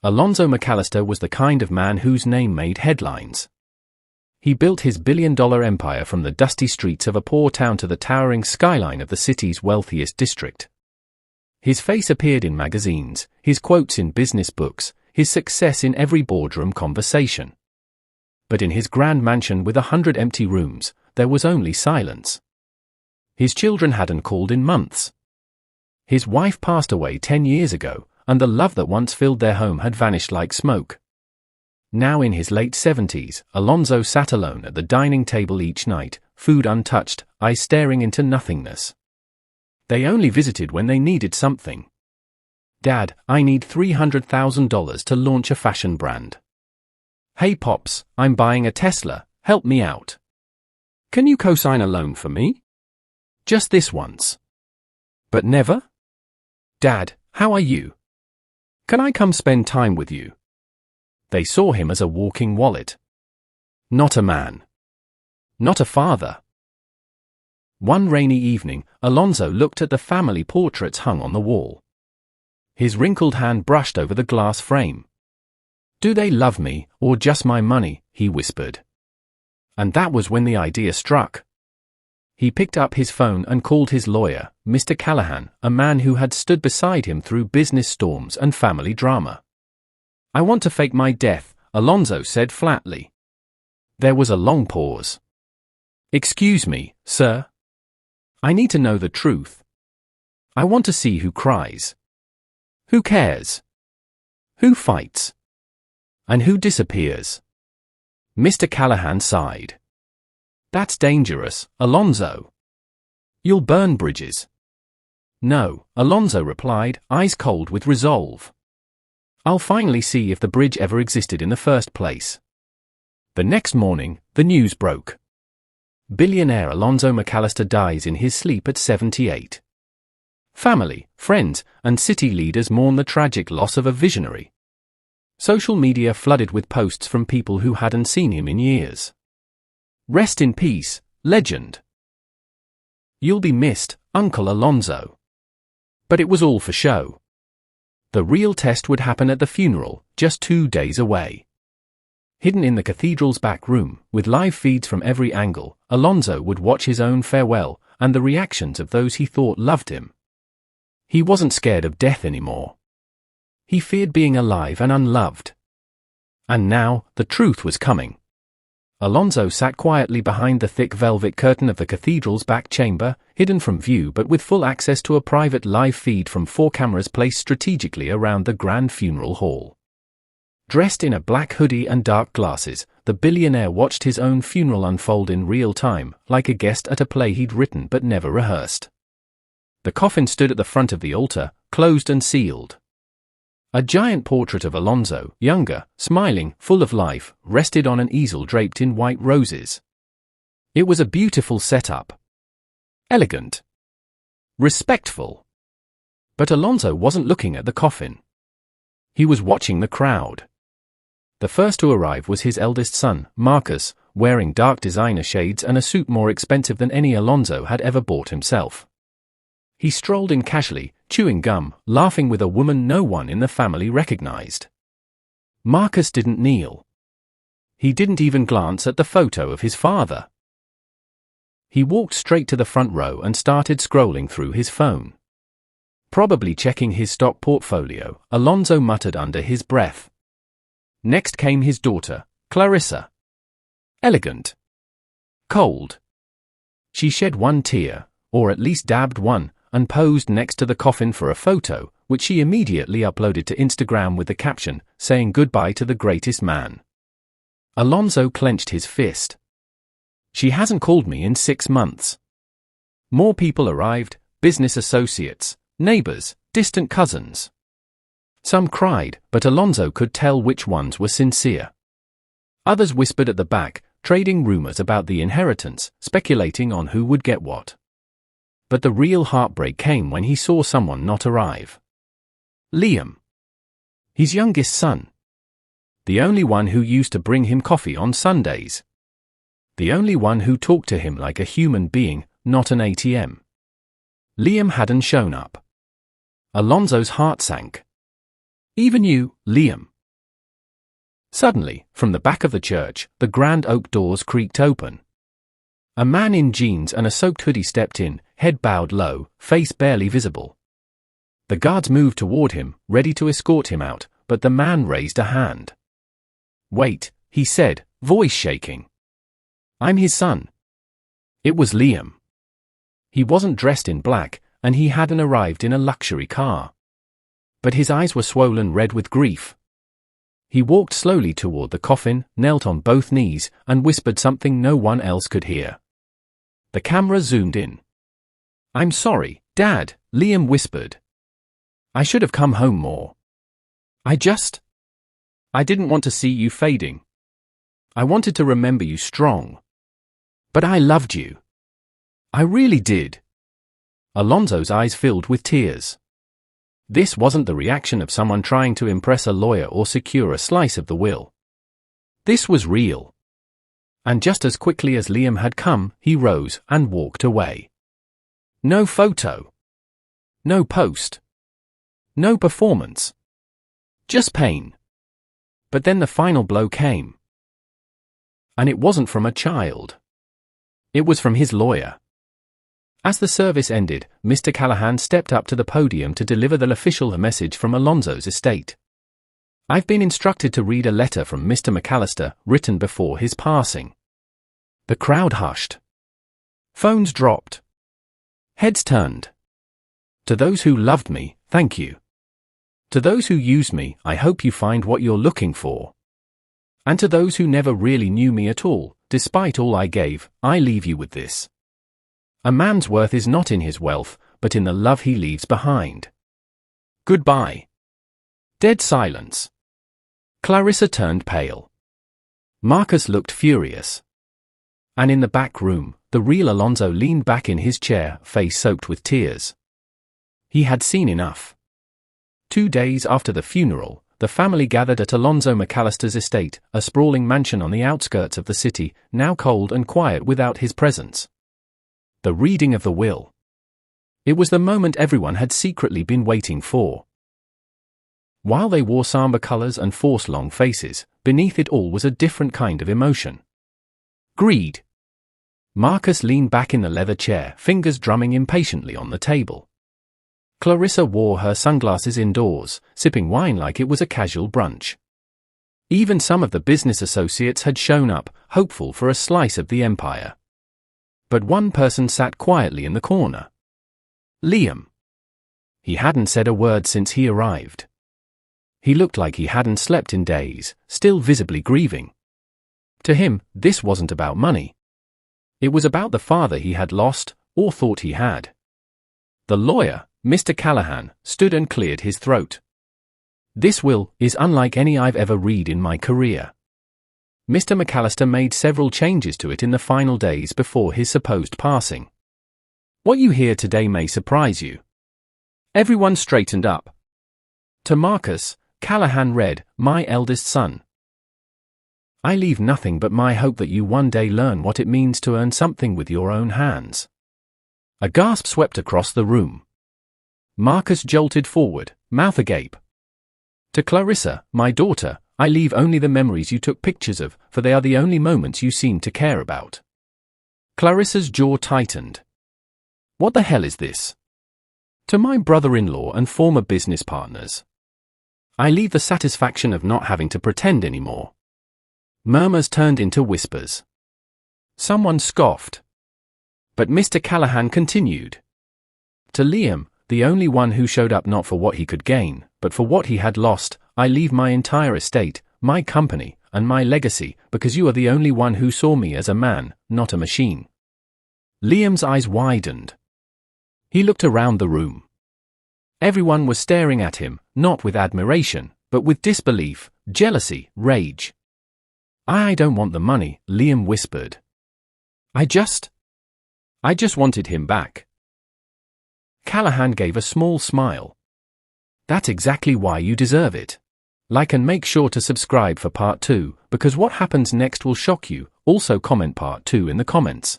Alonzo McAllister was the kind of man whose name made headlines. He built his billion-dollar empire from the dusty streets of a poor town to the towering skyline of the city's wealthiest district. His face appeared in magazines, his quotes in business books, his success in every boardroom conversation. But in his grand mansion with 100 empty rooms, there was only silence. His children hadn't called in months. His wife passed away 10 years ago, and the love that once filled their home had vanished like smoke. Now in his late 70s, Alonzo sat alone at the dining table each night, food untouched, eyes staring into nothingness. They only visited when they needed something. "Dad, I need $300,000 to launch a fashion brand." "Hey Pops, I'm buying a Tesla, help me out." "Can you co-sign a loan for me?" "Just this once." "But never?" "Dad, how are you? Can I come spend time with you?" They saw him as a walking wallet. Not a man. Not a father. One rainy evening, Alonzo looked at the family portraits hung on the wall. His wrinkled hand brushed over the glass frame. "Do they love me, or just my money?" he whispered. And that was when the idea struck. He picked up his phone and called his lawyer, Mr. Callahan, a man who had stood beside him through business storms and family drama. "I want to fake my death," Alonzo said flatly. There was a long pause. "Excuse me, sir. I need to know the truth. I want to see who cries. Who cares? Who fights? And who disappears?" Mr. Callahan sighed. "That's dangerous, Alonzo. You'll burn bridges." "No," Alonzo replied, eyes cold with resolve. "I'll finally see if the bridge ever existed in the first place." The next morning, the news broke. Billionaire Alonzo McAllister dies in his sleep at 78. Family, friends, and city leaders mourn the tragic loss of a visionary. Social media flooded with posts from people who hadn't seen him in years. "Rest in peace, legend. You'll be missed, Uncle Alonzo." But it was all for show. The real test would happen at the funeral, just 2 days away. Hidden in the cathedral's back room, with live feeds from every angle, Alonzo would watch his own farewell, and the reactions of those he thought loved him. He wasn't scared of death anymore. He feared being alive and unloved. And now, the truth was coming. Alonzo sat quietly behind the thick velvet curtain of the cathedral's back chamber, hidden from view but with full access to a private live feed from 4 cameras placed strategically around the grand funeral hall. Dressed in a black hoodie and dark glasses, the billionaire watched his own funeral unfold in real time, like a guest at a play he'd written but never rehearsed. The coffin stood at the front of the altar, closed and sealed. A giant portrait of Alonzo, younger, smiling, full of life, rested on an easel draped in white roses. It was a beautiful setup. Elegant. Respectful. But Alonzo wasn't looking at the coffin. He was watching the crowd. The first to arrive was his eldest son, Marcus, wearing dark designer shades and a suit more expensive than any Alonzo had ever bought himself. He strolled in casually, chewing gum, laughing with a woman no one in the family recognized. Marcus didn't kneel. He didn't even glance at the photo of his father. He walked straight to the front row and started scrolling through his phone. Probably checking his stock portfolio, Alonzo muttered under his breath. Next came his daughter, Clarissa. Elegant. Cold. She shed one tear, or at least dabbed one, and posed next to the coffin for a photo, which she immediately uploaded to Instagram with the caption, saying goodbye to the greatest man. Alonzo clenched his fist. She hasn't called me in 6 months. More people arrived, business associates, neighbors, distant cousins. Some cried, but Alonzo could tell which ones were sincere. Others whispered at the back, trading rumors about the inheritance, speculating on who would get what. But the real heartbreak came when he saw someone not arrive. Liam. His youngest son. The only one who used to bring him coffee on Sundays. The only one who talked to him like a human being, not an ATM. Liam hadn't shown up. Alonzo's heart sank. Even you, Liam. Suddenly, from the back of the church, the grand oak doors creaked open. A man in jeans and a soaked hoodie stepped in, head bowed low, face barely visible. The guards moved toward him, ready to escort him out, but the man raised a hand. "Wait," he said, voice shaking. "I'm his son." It was Liam. He wasn't dressed in black, and he hadn't arrived in a luxury car. But his eyes were swollen red with grief. He walked slowly toward the coffin, knelt on both knees, and whispered something no one else could hear. The camera zoomed in. "I'm sorry, Dad," Liam whispered. "I should have come home more. I didn't want to see you fading. I wanted to remember you strong. But I loved you. I really did." Alonzo's eyes filled with tears. This wasn't the reaction of someone trying to impress a lawyer or secure a slice of the will. This was real. And just as quickly as Liam had come, he rose and walked away. No photo. No post. No performance. Just pain. But then the final blow came. And it wasn't from a child. It was from his lawyer. As the service ended, Mr. Callahan stepped up to the podium to deliver the official message from Alonzo's estate. "I've been instructed to read a letter from Mr. McAllister, written before his passing." The crowd hushed. Phones dropped. Heads turned. "To those who loved me, thank you. To those who used me, I hope you find what you're looking for. And to those who never really knew me at all, despite all I gave, I leave you with this. A man's worth is not in his wealth, but in the love he leaves behind. Goodbye." Dead silence. Clarissa turned pale. Marcus looked furious. And in the back room, the real Alonzo leaned back in his chair, face soaked with tears. He had seen enough. 2 days after the funeral, the family gathered at Alonzo McAllister's estate, a sprawling mansion on the outskirts of the city, now cold and quiet without his presence. The reading of the will. It was the moment everyone had secretly been waiting for. While they wore somber colors and forced long faces, beneath it all was a different kind of emotion. Greed. Marcus leaned back in the leather chair, fingers drumming impatiently on the table. Clarissa wore her sunglasses indoors, sipping wine like it was a casual brunch. Even some of the business associates had shown up, hopeful for a slice of the empire. But one person sat quietly in the corner. Liam. He hadn't said a word since he arrived. He looked like he hadn't slept in days, still visibly grieving. To him, this wasn't about money. It was about the father he had lost, or thought he had. The lawyer, Mr. Callahan, stood and cleared his throat. "This will is unlike any I've ever read in my career." Mr. McAllister made several changes to it in the final days before his supposed passing. "What you hear today may surprise you." Everyone straightened up. To Marcus, Callahan read, "My eldest son. I leave nothing but my hope that you one day learn what it means to earn something with your own hands." A gasp swept across the room. Marcus jolted forward, mouth agape. To Clarissa, "My daughter, I leave only the memories you took pictures of, for they are the only moments you seem to care about." Clarissa's jaw tightened. "What the hell is this?" To my brother-in-law and former business partners. "I leave the satisfaction of not having to pretend anymore." Murmurs turned into whispers. Someone scoffed. But Mr. Callahan continued. To Liam, the only one who showed up not for what he could gain, but for what he had lost, I leave my entire estate, my company, and my legacy, because you are the only one who saw me as a man, not a machine. Liam's eyes widened. He looked around the room. Everyone was staring at him, not with admiration, but with disbelief, jealousy, rage. I don't want the money, Liam whispered. I just wanted him back. Callahan gave a small smile. That's exactly why you deserve it. Like and make sure to subscribe for part 2, because what happens next will shock you. Also comment part 2 in the comments.